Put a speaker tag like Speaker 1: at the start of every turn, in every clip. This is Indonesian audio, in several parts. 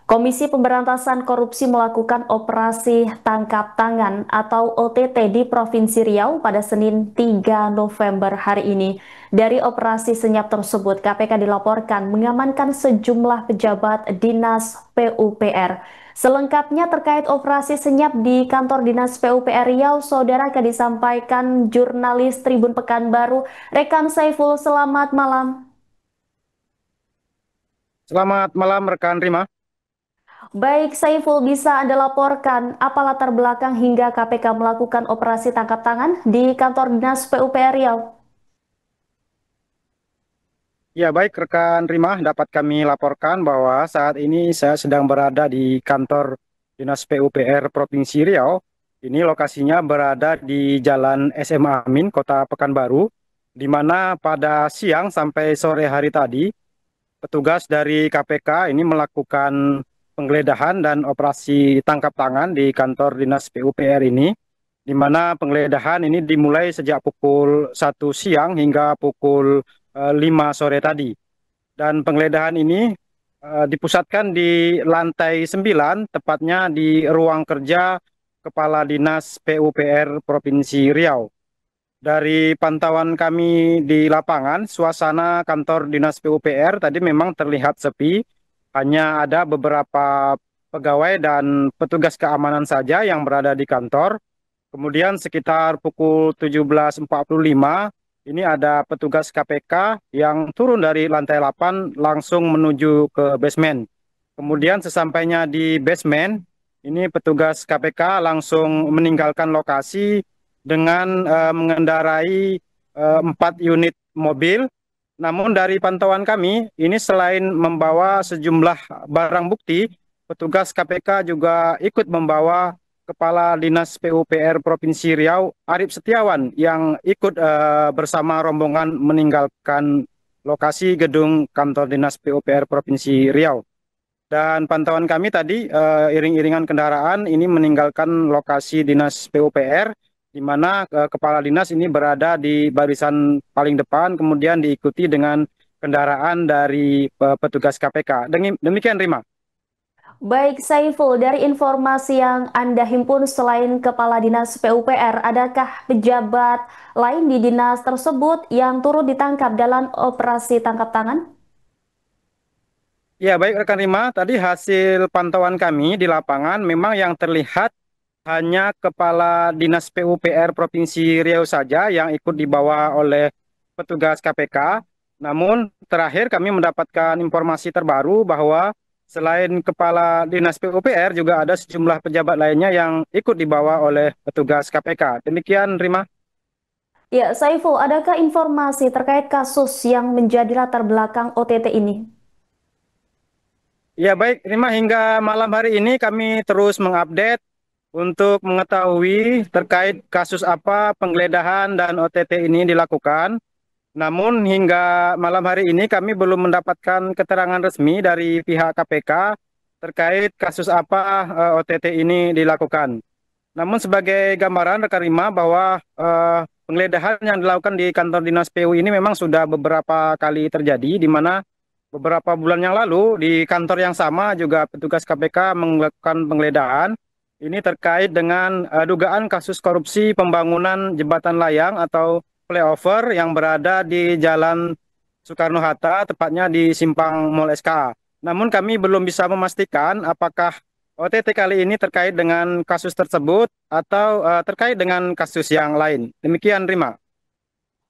Speaker 1: Komisi Pemberantasan Korupsi melakukan operasi tangkap tangan atau OTT di Provinsi Riau pada Senin 3 November hari ini. Dari operasi senyap tersebut, KPK dilaporkan mengamankan sejumlah pejabat Dinas PUPR. Selengkapnya terkait operasi senyap di kantor Dinas PUPR Riau, saudara akan disampaikan jurnalis Tribun Pekanbaru, Rekan Saiful. Selamat malam.
Speaker 2: Selamat malam rekan Rima.
Speaker 1: Baik, Saiful, bisa Anda laporkan apa latar belakang hingga KPK melakukan operasi tangkap tangan di kantor dinas PUPR Riau?
Speaker 2: Ya baik rekan Rima, dapat kami laporkan bahwa saat ini saya sedang berada di kantor Dinas PUPR Provinsi Riau. Ini lokasinya berada di Jalan SM Amin, Kota Pekanbaru, di mana pada siang sampai sore hari tadi, petugas dari KPK ini melakukan penggeledahan dan operasi tangkap tangan di kantor Dinas PUPR ini, di mana penggeledahan ini dimulai sejak pukul 1 siang hingga pukul 5 sore tadi. Dan penggeledahan ini dipusatkan di lantai 9, tepatnya di ruang kerja Kepala Dinas PUPR Provinsi Riau. Dari pantauan kami di lapangan, suasana kantor Dinas PUPR tadi memang terlihat sepi, hanya ada beberapa pegawai dan petugas keamanan saja yang berada di kantor. Kemudian sekitar pukul 17.45 ini ada petugas KPK yang turun dari lantai 8 langsung menuju ke basement. Kemudian sesampainya di basement, ini petugas KPK langsung meninggalkan lokasi dengan mengendarai 4 unit mobil. Namun dari pantauan kami, ini selain membawa sejumlah barang bukti, petugas KPK juga ikut membawa Kepala Dinas PUPR Provinsi Riau, Arif Setiawan, yang ikut bersama rombongan meninggalkan lokasi gedung kantor Dinas PUPR Provinsi Riau. Dan pantauan kami tadi, iring-iringan kendaraan ini meninggalkan lokasi Dinas PUPR, di mana Kepala Dinas ini berada di barisan paling depan, kemudian diikuti dengan kendaraan dari petugas KPK. Demikian, Rima.
Speaker 1: Baik, Saiful, dari informasi yang Anda himpun selain Kepala Dinas PUPR, adakah pejabat lain di dinas tersebut yang turut ditangkap dalam operasi tangkap tangan?
Speaker 2: Ya, baik rekan Rima, tadi hasil pantauan kami di lapangan memang yang terlihat hanya Kepala Dinas PUPR Provinsi Riau saja yang ikut dibawa oleh petugas KPK. Namun terakhir kami mendapatkan informasi terbaru bahwa selain Kepala Dinas PUPR juga ada sejumlah pejabat lainnya yang ikut dibawa oleh petugas KPK. Demikian, Rima.
Speaker 1: Ya, Saiful, adakah informasi terkait kasus yang menjadi latar belakang OTT ini?
Speaker 2: Ya baik, Rima, hingga malam hari ini kami terus mengupdate untuk mengetahui terkait kasus apa penggeledahan dan OTT ini dilakukan. Namun hingga malam hari ini kami belum mendapatkan keterangan resmi dari pihak KPK terkait kasus apa OTT ini dilakukan. Namun sebagai gambaran rekan Rima bahwa penggeledahan yang dilakukan di kantor dinas PU ini memang sudah beberapa kali terjadi, di mana beberapa bulan yang lalu di kantor yang sama juga petugas KPK melakukan penggeledahan. Ini terkait dengan dugaan kasus korupsi pembangunan jembatan layang atau flyover yang berada di Jalan Soekarno-Hatta, tepatnya di Simpang Mall SKA. Namun kami belum bisa memastikan apakah OTT kali ini terkait dengan kasus tersebut atau terkait dengan kasus yang lain. Demikian, Rima.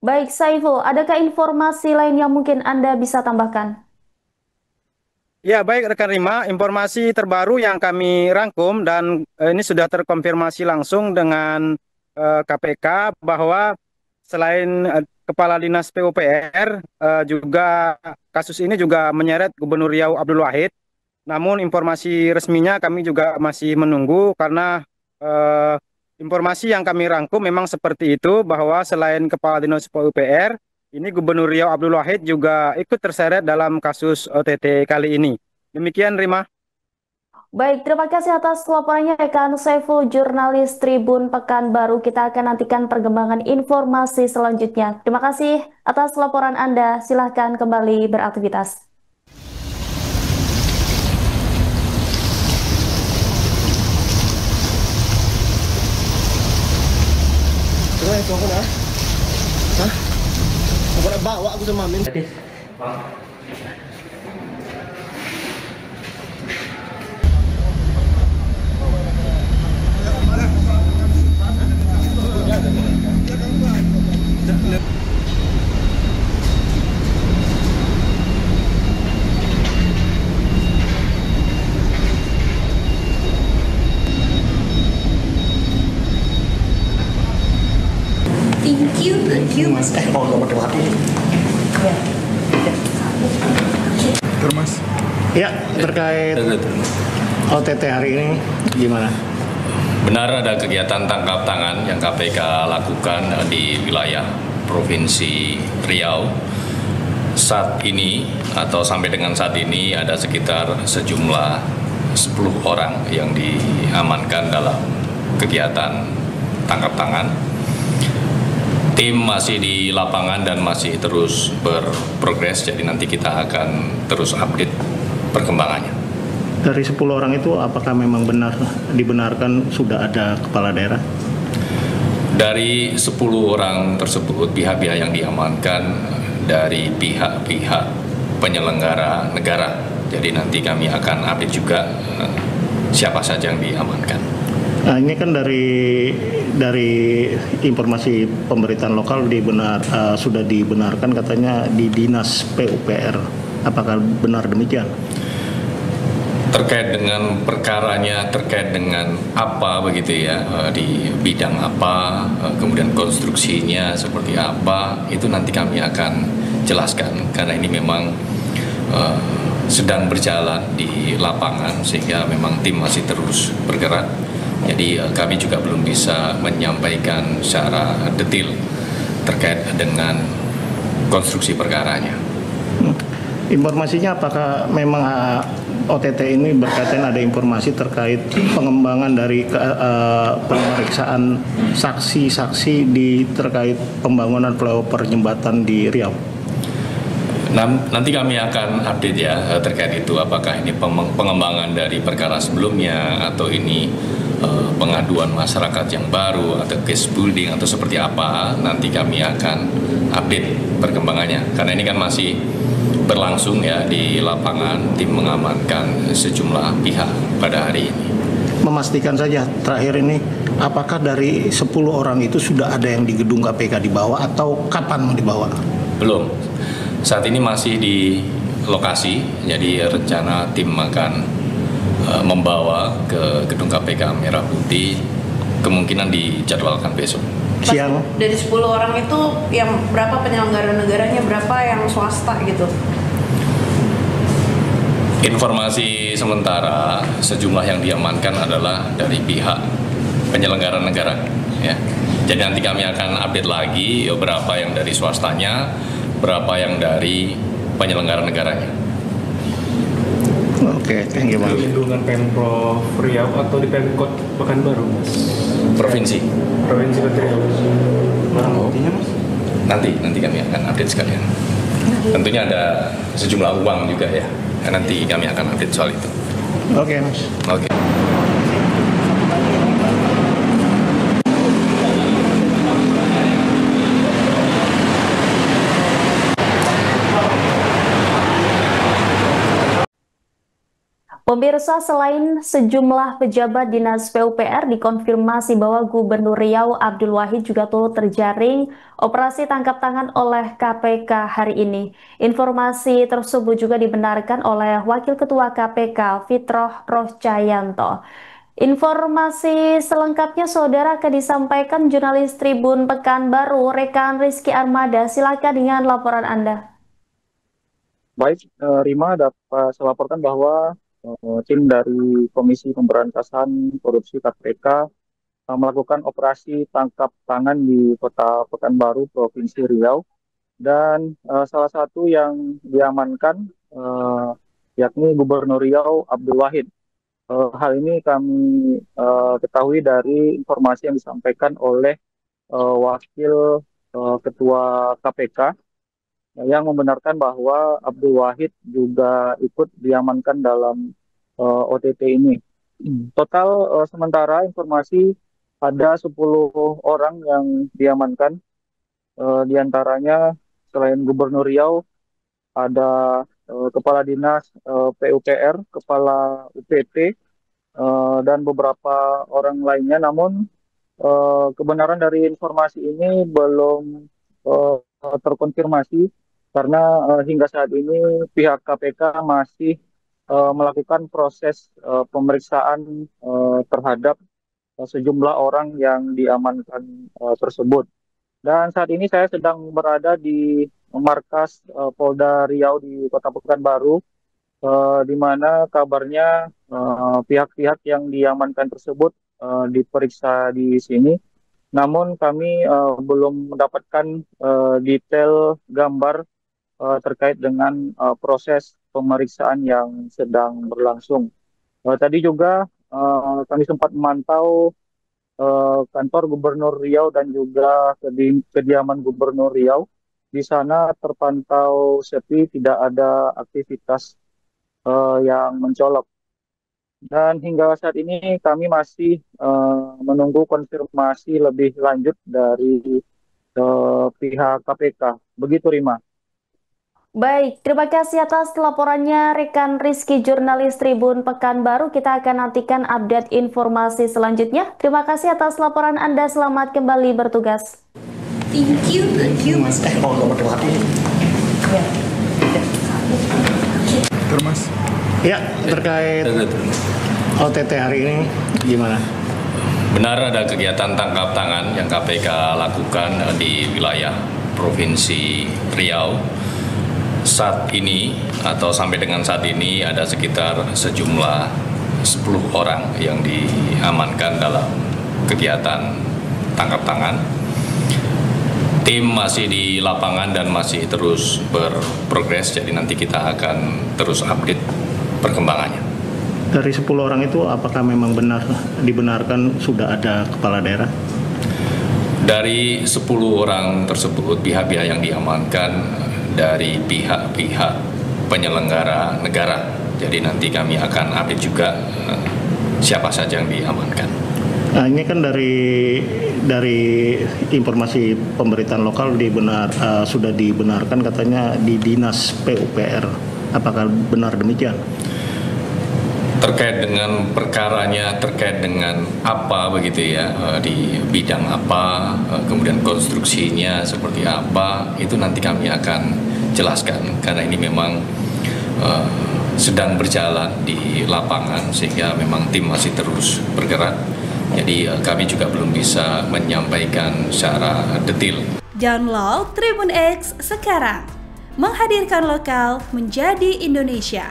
Speaker 1: Baik, Saiful, adakah informasi lain yang mungkin Anda bisa tambahkan?
Speaker 2: Ya, baik rekan Rima, informasi terbaru yang kami rangkum dan ini sudah terkonfirmasi langsung dengan KPK bahwa selain Kepala Dinas PUPR, juga kasus ini juga menyeret Gubernur Riau Abdul Wahid. Namun informasi resminya kami juga masih menunggu karena eh, informasi yang kami rangkum memang seperti itu bahwa selain Kepala Dinas PUPR, ini Gubernur Riau Abdul Wahid juga ikut terseret dalam kasus OTT kali ini. Demikian, Rima.
Speaker 1: Baik, terima kasih atas laporannya rekan Saiful, jurnalis Tribun Pekanbaru. Kita akan nantikan perkembangan informasi selanjutnya. Terima kasih atas laporan Anda. Silahkan kembali beraktivitas.
Speaker 3: tuh aku dah. Hah? Aku udah bawa aku sama Amin.
Speaker 4: Thank you Mas.
Speaker 3: Mau nomor hati.
Speaker 5: Mas.
Speaker 3: Ya, terkait OTT hari ini gimana?
Speaker 6: Benar ada kegiatan tangkap tangan yang KPK lakukan di wilayah Provinsi Riau. Saat ini atau sampai dengan saat ini ada sekitar sejumlah 10 orang yang diamankan dalam kegiatan tangkap tangan. Tim masih di lapangan dan masih terus berprogres, jadi nanti kita akan terus update perkembangannya.
Speaker 3: Dari 10 orang itu apakah memang dibenarkan sudah ada kepala daerah?
Speaker 6: Dari 10 orang tersebut, pihak-pihak yang diamankan dari pihak-pihak penyelenggara negara. Jadi nanti kami akan update juga siapa saja yang diamankan.
Speaker 3: Nah, ini kan dari informasi pemberitaan lokal sudah dibenarkan katanya di Dinas PUPR. Apakah benar demikian?
Speaker 6: Terkait dengan perkaranya, terkait dengan apa begitu ya, di bidang apa, kemudian konstruksinya seperti apa, itu nanti kami akan jelaskan karena ini memang sedang berjalan di lapangan sehingga memang tim masih terus bergerak. Jadi kami juga belum bisa menyampaikan secara detail terkait dengan konstruksi perkaranya.
Speaker 3: Informasinya apakah memang OTT ini berkaitan ada informasi terkait pengembangan dari pemeriksaan saksi-saksi terkait pembangunan flyover jembatan di Riau?
Speaker 6: Nanti kami akan update ya terkait itu, apakah ini pengembangan dari perkara sebelumnya atau ini pengaduan masyarakat yang baru atau case building atau seperti apa. Nanti kami akan update perkembangannya karena ini kan masih berlangsung ya di lapangan. Tim mengamankan sejumlah pihak pada hari ini.
Speaker 3: Memastikan saja terakhir ini, apakah dari 10 orang itu sudah ada yang di gedung KPK dibawa atau kapan mau dibawa?
Speaker 6: Belum. Saat ini masih di lokasi, jadi rencana tim akan membawa ke gedung KPK Merah Putih, kemungkinan dijadwalkan besok.
Speaker 3: Siang.
Speaker 4: Dari 10 orang itu yang berapa penyelenggara negaranya, berapa yang swasta gitu?
Speaker 6: Informasi sementara sejumlah yang diamankan adalah dari pihak penyelenggara negara ya. Jadi nanti kami akan update lagi berapa yang dari swastanya, berapa yang dari penyelenggara negaranya.
Speaker 3: Oke, thank you, Bang.
Speaker 5: Lindungan Pemprov Riau atau di Pemkot Pekanbaru, Mas?
Speaker 6: Provinsi.
Speaker 5: Provinsi Riau. Barang buktinya, Mas?
Speaker 6: Nanti kami akan update sekalian. Tentunya ada sejumlah uang juga ya. Nanti kami akan update soal itu.
Speaker 3: Oke, Mas.
Speaker 6: Oke.
Speaker 1: Pemirsa, selain sejumlah pejabat Dinas PUPR dikonfirmasi bahwa Gubernur Riau Abdul Wahid juga turut terjaring operasi tangkap tangan oleh KPK hari ini. Informasi tersebut juga dibenarkan oleh Wakil Ketua KPK Fitroh Rohcayanto. Informasi selengkapnya saudara akan disampaikan jurnalis Tribun Pekanbaru, rekan Rizky Armada. Silakan dengan laporan Anda.
Speaker 2: Baik, Rima dapat saya laporkan bahwa tim dari Komisi Pemberantasan Korupsi KPK melakukan operasi tangkap tangan di Kota Pekanbaru, Provinsi Riau, dan salah satu yang diamankan yakni Gubernur Riau Abdul Wahid. Hal ini kami ketahui dari informasi yang disampaikan oleh Wakil Ketua KPK yang membenarkan bahwa Abdul Wahid juga ikut diamankan dalam OTT ini. Total sementara informasi
Speaker 7: ada 10 orang yang diamankan. Di antaranya selain Gubernur Riau, ada Kepala Dinas PUPR, Kepala UPT, dan beberapa orang lainnya. Namun kebenaran dari informasi ini belum terkonfirmasi karena hingga saat ini pihak KPK masih melakukan proses pemeriksaan terhadap sejumlah orang yang diamankan tersebut. Dan saat ini saya sedang berada di markas Polda Riau di Kota Pekanbaru, di mana kabarnya pihak-pihak yang diamankan tersebut diperiksa di sini. Namun kami belum mendapatkan detail gambar terkait dengan proses pemeriksaan yang sedang berlangsung. Tadi juga kami sempat memantau kantor Gubernur Riau dan juga kediaman Gubernur Riau. Di sana terpantau sepi, tidak ada aktivitas yang mencolok. Dan hingga saat ini kami masih menunggu konfirmasi lebih lanjut dari pihak KPK. Begitu, Rima.
Speaker 1: Baik, terima kasih atas laporannya rekan Rizky, jurnalis Tribun Pekanbaru. Kita akan nantikan update informasi selanjutnya. Terima kasih atas laporan Anda. Selamat kembali bertugas.
Speaker 4: Thank you Mas.
Speaker 3: Mas. Ya, terkait OTT hari ini gimana?
Speaker 6: Benar ada kegiatan tangkap tangan yang KPK lakukan di wilayah Provinsi Riau. Saat ini atau sampai dengan saat ini ada sekitar sejumlah 10 orang yang diamankan dalam kegiatan tangkap tangan. Tim masih di lapangan dan masih terus berprogres, jadi nanti kita akan terus update perkembangannya.
Speaker 3: Dari 10 orang itu apakah memang dibenarkan sudah ada kepala daerah?
Speaker 6: Dari 10 orang tersebut, pihak-pihak yang diamankan dari pihak-pihak penyelenggara negara. Jadi nanti kami akan update juga siapa saja yang diamankan.
Speaker 3: Nah, ini kan dari informasi pemberitaan lokal sudah dibenarkan katanya di Dinas PUPR. Apakah benar demikian?
Speaker 6: Terkait dengan perkaranya, terkait dengan apa begitu ya, di bidang apa, kemudian konstruksinya seperti apa, itu nanti kami akan jelaskan karena ini memang sedang berjalan di lapangan sehingga memang tim masih terus bergerak. Jadi kami juga belum bisa menyampaikan secara detail.
Speaker 8: Download Tribun X sekarang, menghadirkan lokal menjadi Indonesia.